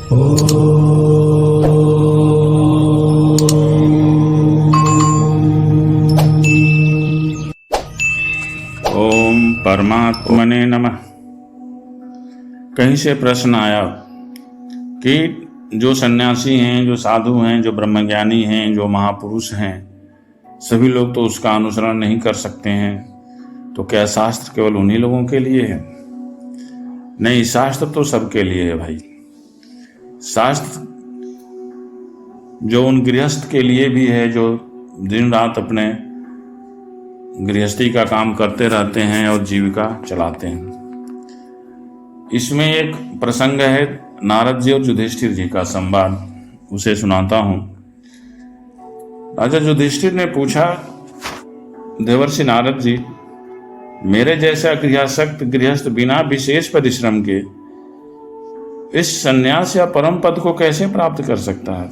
ओम परमात्मने नमः। कहीं से प्रश्न आया कि जो सन्यासी हैं, जो साधु हैं, जो ब्रह्मज्ञानी हैं, जो महापुरुष हैं, सभी लोग तो उसका अनुसरण नहीं कर सकते हैं, तो क्या शास्त्र केवल उन्हीं लोगों के लिए है? नहीं, शास्त्र तो सबके लिए है भाई। शास्त्र जो उन गृहस्थ के लिए भी है जो दिन रात अपने गृहस्थी का काम करते रहते हैं और जीविका चलाते हैं। इसमें एक प्रसंग है नारद जी और युधिष्ठिर जी का संवाद, उसे सुनाता हूं। राजा युधिष्ठिर ने पूछा, देवर्षि नारद जी, मेरे जैसा क्रियासक्त गृहस्थ बिना विशेष परिश्रम के इस संन्यास या परम पद को कैसे प्राप्त कर सकता है?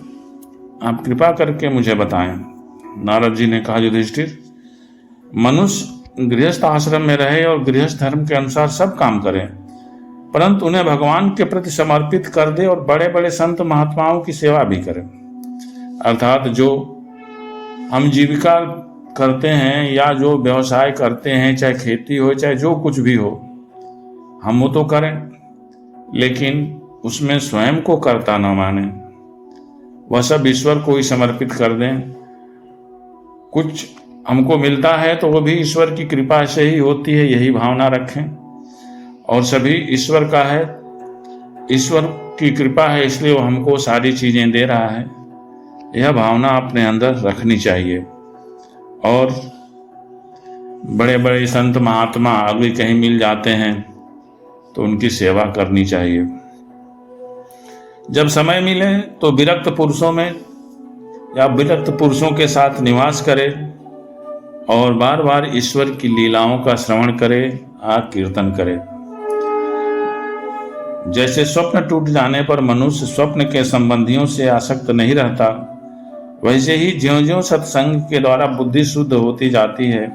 आप कृपा करके मुझे बताएं। नारद जी ने कहा, युधिष्ठिर, मनुष्य गृहस्थ आश्रम में रहे और गृहस्थ धर्म के अनुसार सब काम करे, परंतु उन्हें भगवान के प्रति समर्पित कर दे और बड़े बड़े संत महात्माओं की सेवा भी करे। अर्थात जो हम जीविका करते हैं या जो व्यवसाय करते हैं, चाहे खेती हो चाहे जो कुछ भी हो, हम वो तो करें, लेकिन उसमें स्वयं को कर्ता न माने, वह सब ईश्वर को ही समर्पित कर दें। कुछ हमको मिलता है तो वो भी ईश्वर की कृपा से ही होती है, यही भावना रखें। और सभी ईश्वर का है, ईश्वर की कृपा है, इसलिए वो हमको सारी चीजें दे रहा है, यह भावना अपने अंदर रखनी चाहिए। और बड़े बड़े संत महात्मा अभी कहीं मिल जाते हैं तो उनकी सेवा करनी चाहिए। जब समय मिले तो विरक्त पुरुषों में या विरक्त पुरुषों के साथ निवास करे और बार बार ईश्वर की लीलाओं का श्रवण करे, कीर्तन करे। जैसे स्वप्न टूट जाने पर मनुष्य स्वप्न के संबंधियों से आसक्त नहीं रहता, वैसे ही ज्यों ज्यों सत्संग के द्वारा बुद्धि शुद्ध होती जाती है,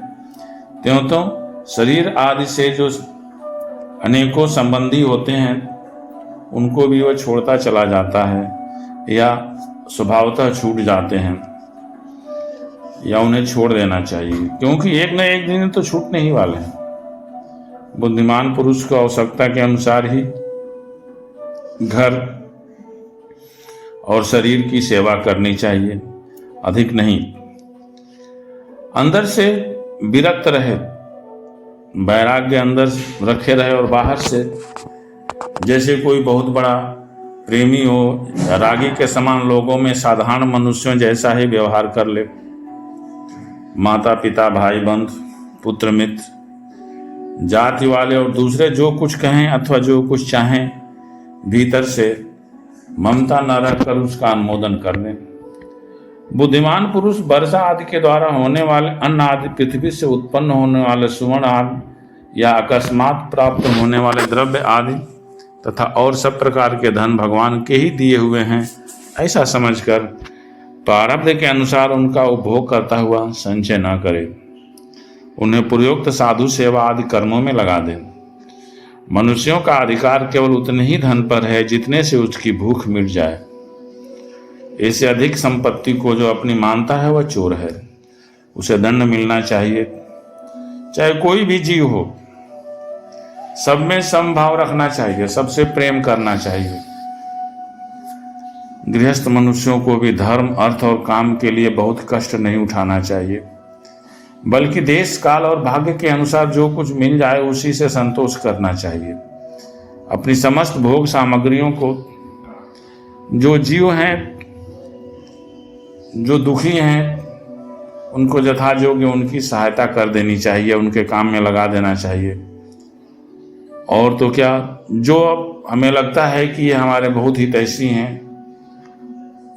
त्यों त्यों शरीर आदि से जो अनेकों संबंधी होते हैं उनको भी वह छोड़ता चला जाता है या स्वभावतः छूट जाते हैं, या उन्हें छोड़ देना चाहिए, क्योंकि एक न एक दिन तो छूटने ही वाले हैं। बुद्धिमान पुरुष को आवश्यकता के अनुसार ही घर और शरीर की सेवा करनी चाहिए, अधिक नहीं। अंदर से विरक्त रहे, वैराग्य अंदर रखे रहे और बाहर से जैसे कोई बहुत बड़ा प्रेमी हो, रागी के समान लोगों में साधारण मनुष्यों जैसा ही व्यवहार कर ले। माता पिता, भाई बंध, पुत्र मित्र, जाति वाले और दूसरे जो कुछ कहें अथवा जो कुछ चाहें, भीतर से ममता न रखकर उसका अनुमोदन कर लें। बुद्धिमान पुरुष वर्षा आदि के द्वारा होने वाले अन्न आदि, पृथ्वी से उत्पन्न होने वाले सुवर्ण आदि या अकस्मात प्राप्त होने वाले द्रव्य आदि तथा और सब प्रकार के धन भगवान के ही दिए हुए हैं, ऐसा समझकर प्रारब्ध के अनुसार उनका उपभोग करता हुआ संचय न करे। उन्हें पूर्वोक्त साधु सेवा आदि कर्मों में लगा दे। मनुष्यों का अधिकार केवल उतने ही धन पर है जितने से उसकी भूख मिट जाए। इससे अधिक संपत्ति को जो अपनी मानता है वह चोर है, उसे दंड मिलना चाहिए। चाहे कोई भी जीव हो, सब में समभाव रखना चाहिए, सबसे प्रेम करना चाहिए। गृहस्थ मनुष्यों को भी धर्म, अर्थ और काम के लिए बहुत कष्ट नहीं उठाना चाहिए, बल्कि देश काल और भाग्य के अनुसार जो कुछ मिल जाए उसी से संतोष करना चाहिए। अपनी समस्त भोग सामग्रियों को जो जीव हैं, जो दुखी हैं, उनको यथायोग्य उनकी सहायता कर देनी चाहिए, उनके काम में लगा देना चाहिए। और तो क्या, जो अब हमें लगता है कि ये हमारे बहुत ही हितैषी हैं,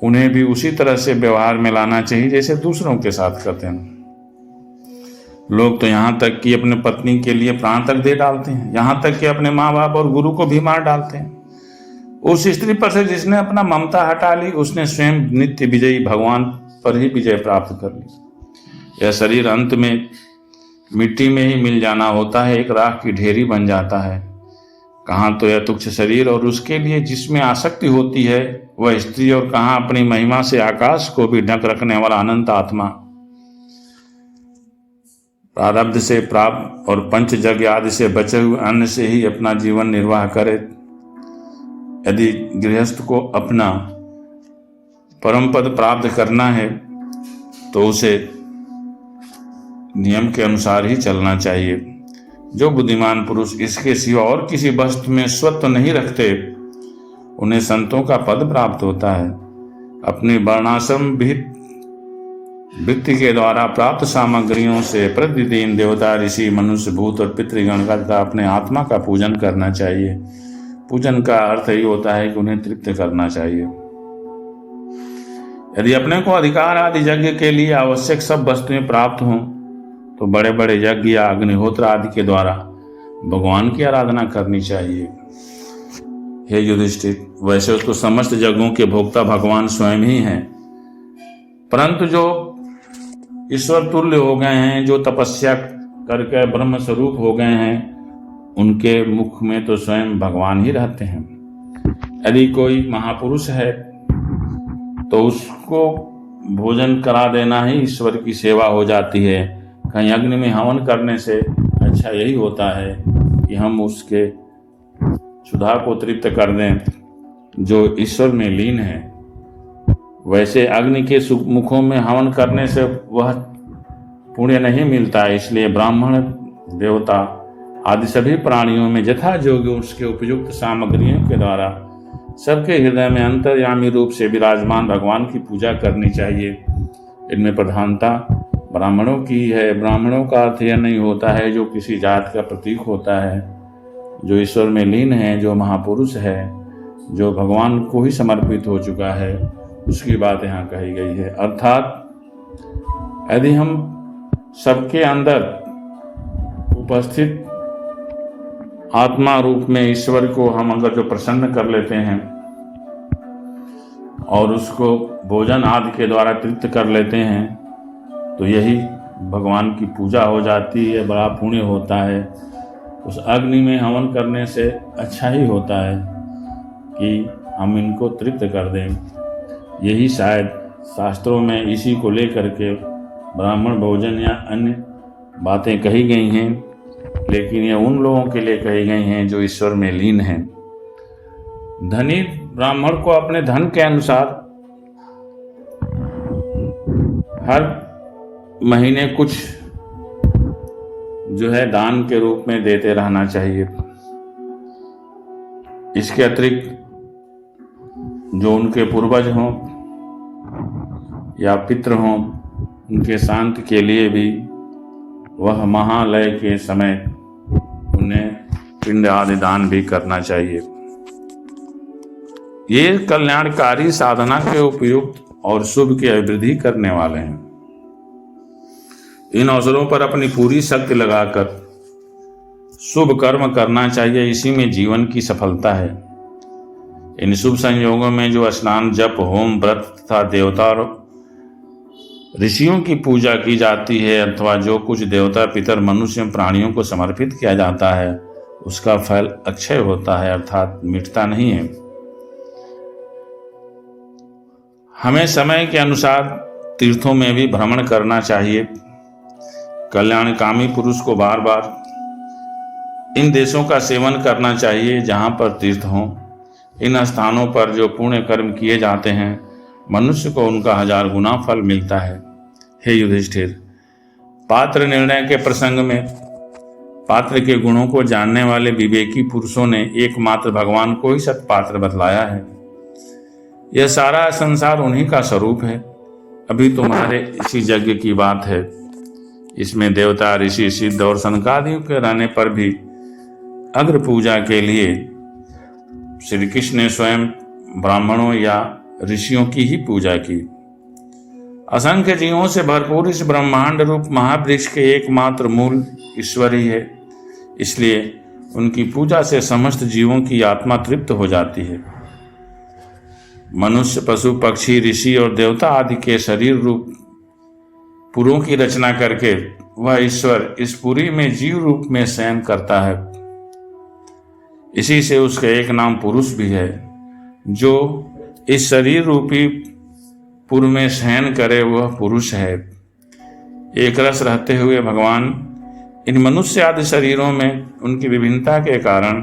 उन्हें भी उसी तरह से व्यवहार में लाना चाहिए जैसे दूसरों के साथ करते हैं। लोग तो यहाँ तक कि अपने पत्नी के लिए प्राण तक दे डालते हैं, यहाँ तक कि अपने माँ बाप और गुरु को भी मार डालते हैं। उस स्त्री पर से जिसने अपना ममता हटा ली, उसने स्वयं नित्य विजयी भगवान पर ही विजय प्राप्त कर ली। यह शरीर अंत में मिट्टी में ही मिल जाना होता है, एक राख की ढेरी बन जाता है। कहाँ तो यह तुच्छ शरीर और उसके लिए जिसमें आसक्ति होती है वह स्त्री, और कहाँ अपनी महिमा से आकाश को भी ढक रखने वाला अनंत आत्मा। प्रारब्ध से प्राप्त और पंच यज्ञ आदि से बचे हुए अन्न से ही अपना जीवन निर्वाह करे। यदि गृहस्थ को अपना परम पद प्राप्त करना है तो उसे नियम के अनुसार ही चलना चाहिए। जो बुद्धिमान पुरुष इसके सिवा और किसी वस्तु में स्वत्व नहीं रखते उन्हें संतों का पद प्राप्त होता है। अपनी वर्णाश्रम विहित वृत्ति के द्वारा प्राप्त सामग्रियों से प्रतिदिन देवता, ऋषि, मनुष्य, भूत और पितृगण का अपने आत्मा का पूजन करना चाहिए। पूजन का अर्थ ही होता है कि उन्हें तृप्त करना चाहिए। यदि अपने को अधिकार आदि यज्ञ के लिए आवश्यक सब वस्तुएं प्राप्त हों तो बड़े बड़े यज्ञ या अग्निहोत्र आदि के द्वारा भगवान की आराधना करनी चाहिए। हे युधिष्ठिर, वैसे तो समस्त यज्ञों के भोक्ता भगवान स्वयं ही हैं, परंतु जो ईश्वर तुल्य हो गए हैं, जो तपस्या करके ब्रह्म स्वरूप हो गए हैं, उनके मुख में तो स्वयं भगवान ही रहते हैं। यदि कोई महापुरुष है तो उसको भोजन करा देना ही ईश्वर की सेवा हो जाती है। कहीं अग्नि में हवन करने से अच्छा यही होता है कि हम उसके क्षुधा को तृप्त कर दें जो ईश्वर में लीन है। वैसे अग्नि के मुखों में हवन करने से वह पुण्य नहीं मिलता, इसलिए ब्राह्मण, देवता आदि सभी प्राणियों में यथा योग्य उसके उपयुक्त सामग्रियों के द्वारा सबके हृदय में अंतर्यामी रूप से विराजमान भगवान की पूजा करनी चाहिए। इनमें प्रधानता ब्राह्मणों की है। ब्राह्मणों का अर्थ यह नहीं होता है जो किसी जात का प्रतीक होता है, जो ईश्वर में लीन है, जो महापुरुष है, जो भगवान को ही समर्पित हो चुका है, उसकी बात यहाँ कही गई है। अर्थात यदि हम सबके अंदर उपस्थित आत्मा रूप में ईश्वर को हम अगर जो प्रसन्न कर लेते हैं और उसको भोजन आदि के द्वारा तृप्त कर लेते हैं तो यही भगवान की पूजा हो जाती है, बड़ा पुण्य होता है। उस अग्नि में हवन करने से अच्छा ही होता है कि हम इनको तृप्त कर दें। यही शायद शास्त्रों में इसी को लेकर के ब्राह्मण भोजन या अन्य बातें कही गई हैं, लेकिन ये उन लोगों के लिए कही गई हैं जो ईश्वर में लीन हैं। धनी ब्राह्मण को अपने धन के अनुसार हर महीने कुछ जो है दान के रूप में देते रहना चाहिए। इसके अतिरिक्त जो उनके पूर्वज हों या पितृ हों, उनके शांति के लिए भी वह महालय के समय उन्हें पिंड आदि दान भी करना चाहिए। ये कल्याणकारी साधना के उपयुक्त और शुभ की अभिवृद्धि करने वाले हैं। इन अवसरों पर अपनी पूरी शक्ति लगाकर शुभ कर्म करना चाहिए, इसी में जीवन की सफलता है। इन शुभ संयोगों में जो स्नान, जप, होम, व्रत तथा देवता और ऋषियों की पूजा की जाती है अथवा जो कुछ देवता, पितर, मनुष्य, प्राणियों को समर्पित किया जाता है उसका फल अक्षय होता है, अर्थात मिटता नहीं है। हमें समय के अनुसार तीर्थों में भी भ्रमण करना चाहिए। कल्याणकामी पुरुष को बार बार इन देशों का सेवन करना चाहिए जहाँ पर तीर्थ हों। इन स्थानों पर जो पुण्य कर्म किए जाते हैं मनुष्य को उनका 1000 गुना फल मिलता है। हे युधिष्ठिर, पात्र निर्णय के प्रसंग में पात्र के गुणों को जानने वाले विवेकी पुरुषों ने एकमात्र भगवान को ही सत्पात्र बतलाया है। यह सारा संसार उन्हीं का स्वरूप है। अभी तुम्हारे इसी यज्ञ की बात है। इसमें देवता, ऋषि, सिद्ध और सनकादियों के रहने पर भी अग्र पूजा के लिए श्री कृष्ण ने स्वयं ब्राह्मणों या ऋषियों की ही पूजा की। असंख्य जीवों से भरपूर इस ब्रह्मांड रूप महावृक्ष के एकमात्र मूल ईश्वर ही है, इसलिए उनकी पूजा से समस्त जीवों की आत्मा तृप्त हो जाती है। मनुष्य, पशु, पक्षी, ऋषि और देवता आदि के शरीर रूप पुरों की रचना करके वह ईश्वर इस पुरी में जीव रूप में शयन करता है। इसी से उसका एक नाम पुरुष भी है। जो इस शरीर रूपी पुर में शयन करे वह पुरुष है। एक रस रहते हुए भगवान इन मनुष्य आदि शरीरों में उनकी विभिन्नता के कारण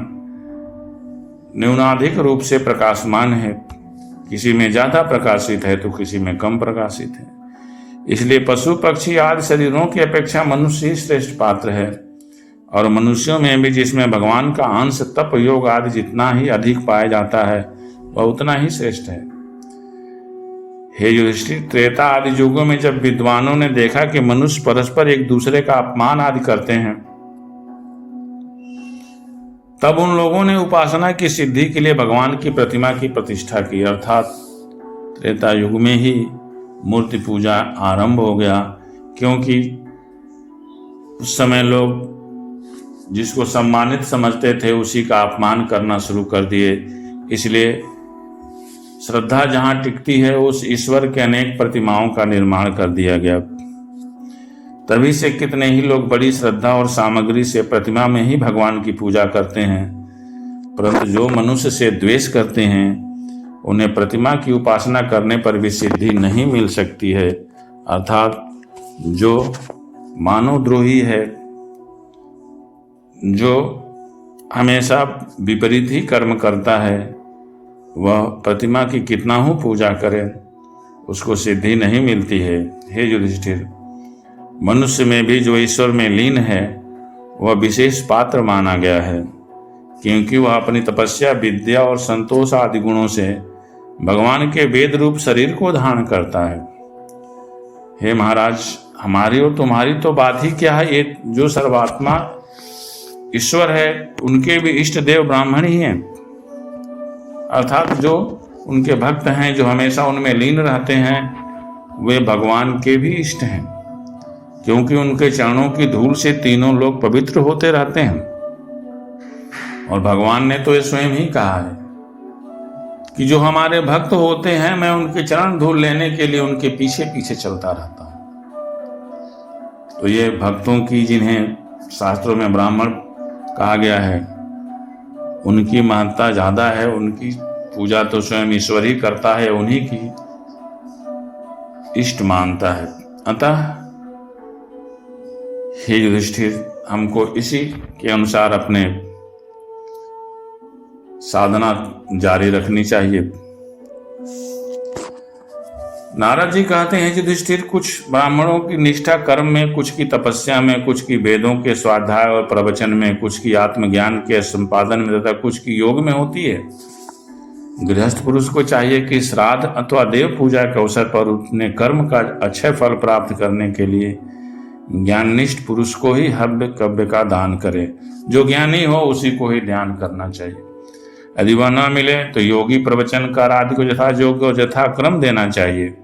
न्यूनाधिक रूप से प्रकाशमान है। किसी में ज्यादा प्रकाशित है तो किसी में कम प्रकाशित है। इसलिए पशु पक्षी आदि शरीरों की अपेक्षा मनुष्य ही श्रेष्ठ पात्र है। और मनुष्यों में भी जिसमें भगवान का अंश तप योग आदि जितना ही अधिक पाया जाता है वह उतना ही श्रेष्ठ है। हे युधिष्ठिर, त्रेता आदि युगों में जब विद्वानों ने देखा कि मनुष्य परस्पर एक दूसरे का अपमान आदि करते हैं, तब उन लोगों ने उपासना की सिद्धि के लिए भगवान की प्रतिमा की प्रतिष्ठा की। अर्थात त्रेता युग में ही मूर्ति पूजा आरंभ हो गया, क्योंकि उस समय लोग जिसको सम्मानित समझते थे उसी का अपमान करना शुरू कर दिए। इसलिए श्रद्धा जहां टिकती है उस ईश्वर के अनेक प्रतिमाओं का निर्माण कर दिया गया। तभी से कितने ही लोग बड़ी श्रद्धा और सामग्री से प्रतिमा में ही भगवान की पूजा करते हैं, परंतु जो मनुष्य से द्वेष करते हैं उन्हें प्रतिमा की उपासना करने पर भी सिद्धि नहीं मिल सकती है। अर्थात जो मानवद्रोही है, जो हमेशा विपरीत ही कर्म करता है, वह प्रतिमा की कितना ही पूजा करे उसको सिद्धि नहीं मिलती है। हे युधिष्ठिर, मनुष्य में भी जो ईश्वर में लीन है वह विशेष पात्र माना गया है, क्योंकि वह अपनी तपस्या, विद्या और संतोष आदि गुणों से भगवान के वेद रूप शरीर को धारण करता है। हे महाराज, हमारी और तुम्हारी तो बात ही क्या है, ये जो सर्वात्मा ईश्वर है उनके भी इष्ट देव ब्राह्मण ही हैं। अर्थात जो उनके भक्त हैं, जो हमेशा उनमें लीन रहते हैं, वे भगवान के भी इष्ट हैं, क्योंकि उनके चरणों की धूल से तीनों लोग पवित्र होते रहते हैं। और भगवान ने तो ये स्वयं ही कहा है कि जो हमारे भक्त होते हैं मैं उनके चरण धूल लेने के लिए उनके पीछे पीछे चलता रहता हूं। तो ये भक्तों की, जिन्हें शास्त्रों में ब्राह्मण कहा गया है, उनकी महत्ता ज्यादा है। उनकी पूजा तो स्वयं ईश्वर ही करता है, उन्हीं की इष्ट मानता है। अतः हे युधिष्ठिर, हमको इसी के अनुसार अपने साधना जारी रखनी चाहिए। नारद जी कहते हैं, युधिष्ठिर, कुछ ब्राह्मणों की निष्ठा कर्म में, कुछ की तपस्या में, कुछ की वेदों के स्वाध्याय और प्रवचन में, कुछ की आत्मज्ञान के संपादन में तथा कुछ की योग में होती है। गृहस्थ पुरुष को चाहिए कि श्राद्ध अथवा देव पूजा के अवसर पर अपने कर्म का अक्षय फल प्राप्त करने के लिए ज्ञाननिष्ठ पुरुष को ही हव्य कव्य का दान करे। जो ज्ञानी हो उसी को ही ध्यान करना चाहिए। यदि वह न मिले तो योगी प्रवचनकार आदि को यथा योग्य और यथा क्रम देना चाहिए।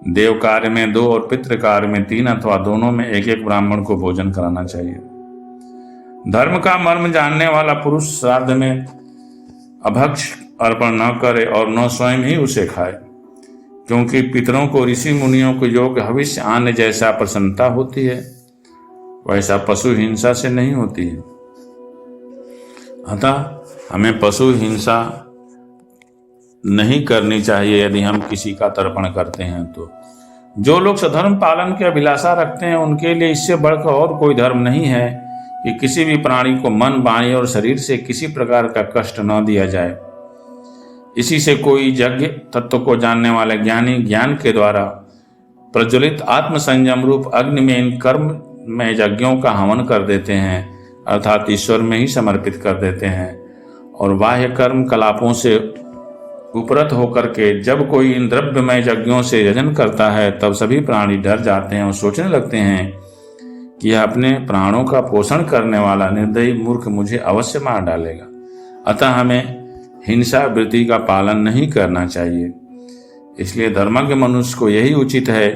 देव कार्य में 2 और पितृ कार्य में 3 अथवा दोनों में 1-1 ब्राह्मण को भोजन कराना चाहिए। धर्म का मर्म जानने वाला पुरुष श्राद्ध में अभक्ष अर्पण न करे और न स्वयं ही उसे खाए, क्योंकि पितरों को, ऋषि मुनियों को योग हविष्य आने जैसा प्रसन्नता होती है, वैसा पशु हिंसा से नहीं होती है। अतः हमें पशु हिंसा नहीं करनी चाहिए यदि हम किसी का तर्पण करते हैं तो। जो लोग सधर्म पालन की अभिलाषा रखते हैं उनके लिए इससे बढ़कर और कोई धर्म नहीं है कि किसी भी प्राणी को मन, वाणी और शरीर से किसी प्रकार का कष्ट न दिया जाए। इसी से कोई यज्ञ तत्व को जानने वाले ज्ञानी ज्ञान के द्वारा प्रज्वलित आत्म संयम रूप अग्नि में इन कर्म में यज्ञों का हवन कर देते हैं, अर्थात ईश्वर में ही समर्पित कर देते हैं। और बाह्य कर्म कलापों से उपरत होकर के जब कोई इन द्रव्यमय यज्ञों से यजन करता है तब सभी प्राणी डर जाते हैं और सोचने लगते हैं कि यह अपने प्राणों का पोषण करने वाला निर्दयी मूर्ख मुझे अवश्य मार डालेगा। अतः हमें हिंसा वृत्ति का पालन नहीं करना चाहिए। इसलिए धर्मज्ञ मनुष्य को यही उचित है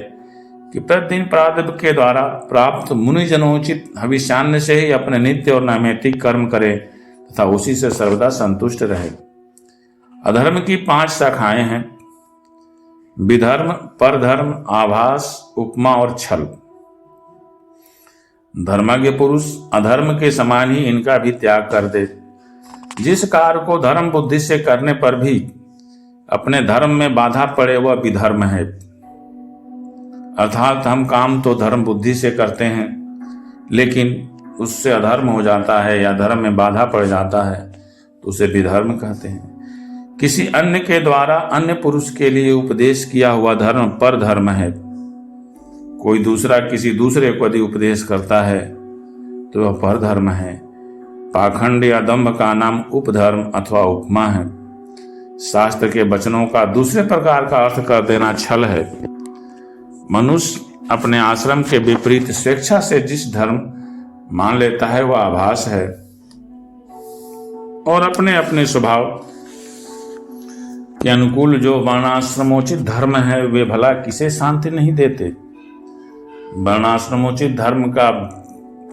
कि प्रतिदिन प्रारब्ध के द्वारा प्राप्त मुनिजनोचित हविष्यान्न से ही अपने नित्य और नैमित्तिक कर्म करे तथा उसी से सर्वदा संतुष्ट रहे। अधर्म की 5 शाखाएं हैं: विधर्म, परधर्म, आभास, उपमा और छल। धर्मज्ञ पुरुष अधर्म के समान ही इनका भी त्याग कर दे जिस कार्य को धर्म बुद्धि से करने पर भी अपने धर्म में बाधा पड़े वह विधर्म है। अर्थात हम काम तो धर्म बुद्धि से करते हैं, लेकिन उससे अधर्म हो जाता है या धर्म में बाधा पड़ जाता है तो उसे विधर्म कहते हैं। किसी अन्य के द्वारा अन्य पुरुष के लिए उपदेश किया हुआ धर्म पर धर्म है। कोई दूसरा किसी दूसरे को यदि उपदेश करता है तो वह पर धर्म है। पाखंड या दंभ का नाम उपधर्म अथवा उपमा है। शास्त्र के वचनों का दूसरे प्रकार का अर्थ कर देना छल है। मनुष्य अपने आश्रम के विपरीत स्वेच्छा से जिस धर्म मान लेता है वह आभास है, और अपने अपने स्वभाव के अनुकूल जो वर्णाश्रमोचित धर्म है वे भला किसे शांति नहीं देते। वर्णाश्रमोचित धर्म का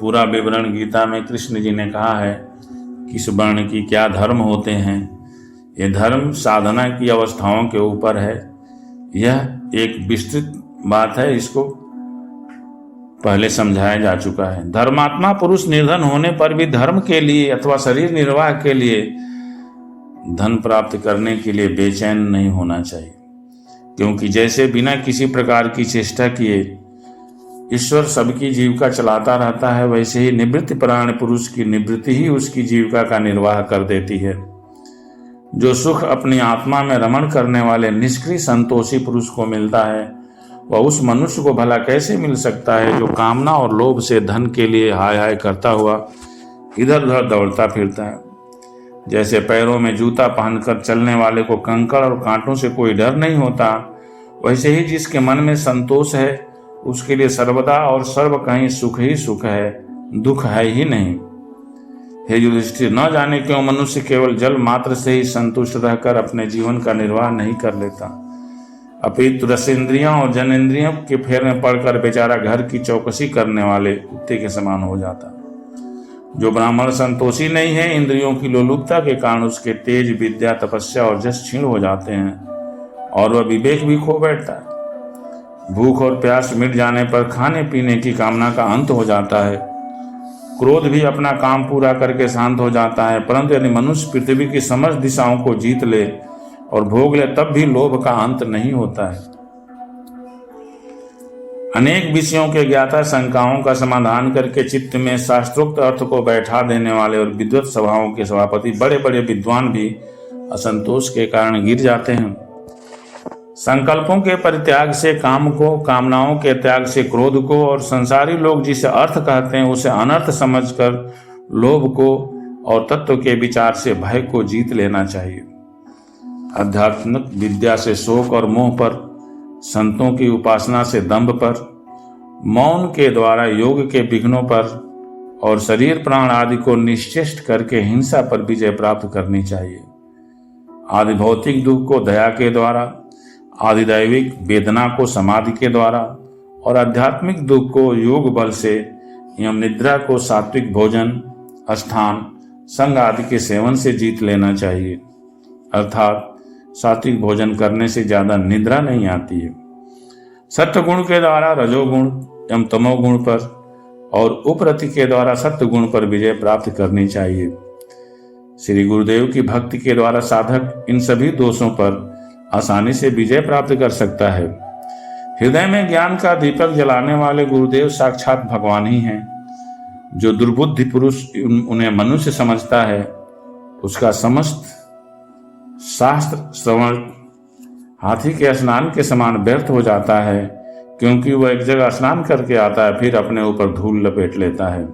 पूरा विवरण गीता में कृष्ण जी ने कहा है। किस वर्ण की क्या धर्म होते हैं, ये धर्म साधना की अवस्थाओं के ऊपर है। यह एक विस्तृत बात है, इसको पहले समझाया जा चुका है। धर्मात्मा पुरुष निर्धन होने पर भी धर्म के लिए अथवा शरीर निर्वाह के लिए धन प्राप्त करने के लिए बेचैन नहीं होना चाहिए, क्योंकि जैसे बिना किसी प्रकार की चेष्टा किए ईश्वर सबकी जीविका चलाता रहता है, वैसे ही निवृत्त प्राण पुरुष की निवृत्ति ही उसकी जीविका का निर्वाह कर देती है। जो सुख अपनी आत्मा में रमण करने वाले निष्क्रिय संतोषी पुरुष को मिलता है वह उस मनुष्य को भला कैसे मिल सकता है जो कामना और लोभ से धन के लिए हाय हाय करता हुआ इधर उधर दौड़ता फिरता है। जैसे पैरों में जूता पहनकर चलने वाले को कंकड़ और कांटों से कोई डर नहीं होता, वैसे ही जिसके मन में संतोष है उसके लिए सर्वदा और सर्व कहीं सुख ही सुख है, दुख है ही नहीं। हे युधिष्ठिर, न जाने क्यों मनुष्य केवल जल मात्र से ही संतुष्ट रहकर अपने जीवन का निर्वाह नहीं कर लेता, अपितु रसेंद्रियों और जनेंद्रियों के फेर में पड़कर बेचारा घर की चौकसी करने वाले कुत्ते के समान हो जाता। जो ब्राह्मण संतोषी नहीं है, इंद्रियों की लोलुपता के कारण उसके तेज, विद्या, तपस्या और जस क्षीण हो जाते हैं और वह विवेक भी खो बैठता है। भूख और प्यास मिट जाने पर खाने पीने की कामना का अंत हो जाता है। क्रोध भी अपना काम पूरा करके शांत हो जाता है, परंतु यदि मनुष्य पृथ्वी की समस्त दिशाओं को जीत ले और भोग ले तब भी लोभ का अंत नहीं होता है। अनेक विषयों के ज्ञाता शंकाओं का समाधान करके चित्त में शास्त्रोक्त अर्थ को बैठा देने वाले और विद्वत सभाओं के सभापति बड़े बड़े विद्वान भी असंतोष के कारण गिर जाते हैं। संकल्पों के परित्याग से काम को, कामनाओं के त्याग से क्रोध को, और संसारी लोग जिसे अर्थ कहते हैं उसे अनर्थ समझकर लोभ को और तत्व के विचार से भय को जीत लेना चाहिए। आध्यात्मिक विद्या से शोक और मोह पर, संतों की उपासना से दंभ पर, मौन के द्वारा योग के विघ्नों पर और शरीर प्राण आदि को निश्चेष्ट करके हिंसा पर विजय प्राप्त करनी चाहिए। आदि भौतिक दुख को दया के द्वारा, आदिदैविक वेदना को समाधि के द्वारा और आध्यात्मिक दुख को योग बल से एवं निद्रा को सात्विक भोजन, स्थान, संग आदि के सेवन से जीत लेना चाहिए। अर्थात सात्विक भोजन करने से ज्यादा निद्रा नहीं आती है। सत्य गुण के द्वारा रजोगुण एवं तमोगुण पर और उपरति के द्वारा सत्य गुण पर विजय प्राप्त करनी चाहिए। श्री गुरुदेव की भक्ति के द्वारा साधक इन सभी दोषों पर आसानी से विजय प्राप्त कर सकता है। हृदय में ज्ञान का दीपक जलाने वाले गुरुदेव साक्षात भगवान ही हैं। जो दुर्बुद्धि पुरुष उन्हें मनुष्य समझता है उसका समस्त शास्त्र श्रवण हाथी के स्नान के समान व्यर्थ हो जाता है, क्योंकि वह एक जगह स्नान करके आता है फिर अपने ऊपर धूल लपेट लेता है।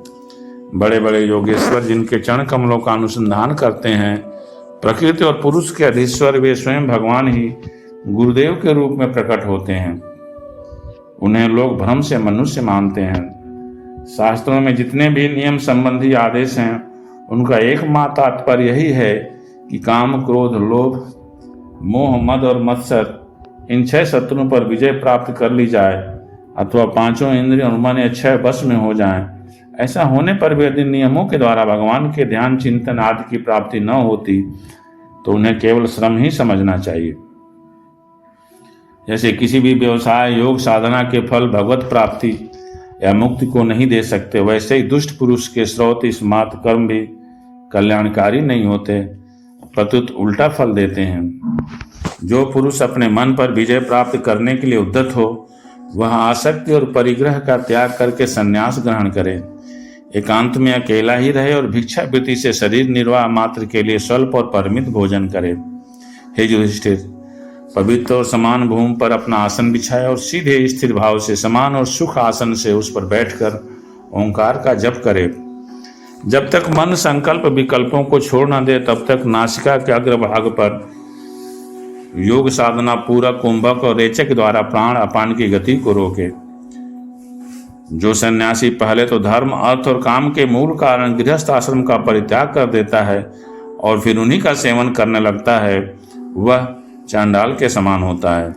बड़े बड़े योगेश्वर जिनके चरण कमलों का अनुसंधान करते हैं, प्रकृति और पुरुष के अधीश्वर वे स्वयं भगवान ही गुरुदेव के रूप में प्रकट होते हैं। उन्हें लोग भ्रम से मनुष्य मानते हैं। शास्त्रों में जितने भी नियम संबंधी आदेश हैं उनका एकमात्र तात्पर्य यही है कि काम, क्रोध, लोभ, मोह, मद और मत्सर इन 6 शत्रुओं पर विजय प्राप्त कर ली जाए अथवा 5 इंद्रियों और मन 6 वश में हो जाएं। ऐसा होने पर भी यदि नियमों के द्वारा भगवान के ध्यान, चिंतन आदि की प्राप्ति न होती तो उन्हें केवल श्रम ही समझना चाहिए। जैसे किसी भी व्यवसाय, योग, साधना के फल भगवत प्राप्ति या मुक्ति को नहीं दे सकते, वैसे ही दुष्ट पुरुष के श्रौत स्मार्त कर्म भी कल्याणकारी नहीं होते, प्रत्युत उल्टा फल देते हैं। जो पुरुष अपने मन पर विजय प्राप्त करने के लिए उद्यत हो, वह आसक्ति और परिग्रह का त्याग करके संन्यास ग्रहण करे, एकांत में अकेला ही रहे और भिक्षावृत्ति से शरीर निर्वाह मात्र के लिए स्वल्प और परिमित भोजन करे। हे युधिष्ठिर, पवित्र और समान भूमि पर अपना आसन बिछाए और सीधे स्थिर भाव से समान और सुख आसन से उस पर बैठकर ओंकार का जप करे। जब तक मन संकल्प विकल्पों को छोड़ न दे, तब तक नासिका के अग्रभाग पर योग साधना पूरक, कुंभक और रेचक द्वारा प्राण अपान की गति को रोके। जो सन्यासी पहले तो धर्म, अर्थ और काम के मूल कारण गृहस्थ आश्रम का परित्याग कर देता है और फिर उन्हीं का सेवन करने लगता है, वह चांडाल के समान होता है।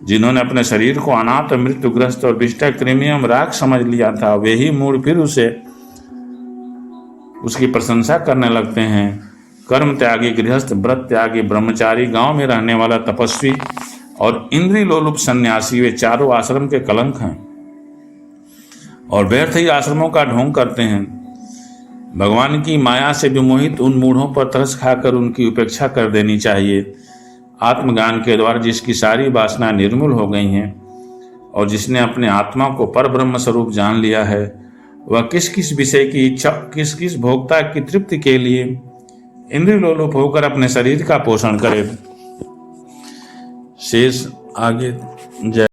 जिन्होंने अपने शरीर को अनाथ, मृत्युग्रस्त और विष्टा कृमियम राख समझ लिया था, वे ही मूड फिर उसकी प्रशंसा करने लगते हैं। कर्म त्यागी गृहस्थ, व्रत त्यागी ब्रह्मचारी, गांव में रहने वाला तपस्वी और इंद्रिय लोलुप सन्यासी, वे चारों आश्रम के कलंक हैं और व्यर्थ ही आश्रमों का ढोंग करते हैं। भगवान की माया से विमोहित उन मूढ़ों पर तरस खाकर उनकी उपेक्षा कर देनी चाहिए। आत्मज्ञान के द्वारा जिसकी सारी वासना निर्मूल हो गई हैं और जिसने अपने आत्मा को पर ब्रह्म स्वरूप जान लिया है, वह किस किस विषय की इच्छा, किस किस भोक्ता की तृप्ति के लिए इंद्रिय लोलुप होकर अपने शरीर का पोषण करे। शेष आगे। जय।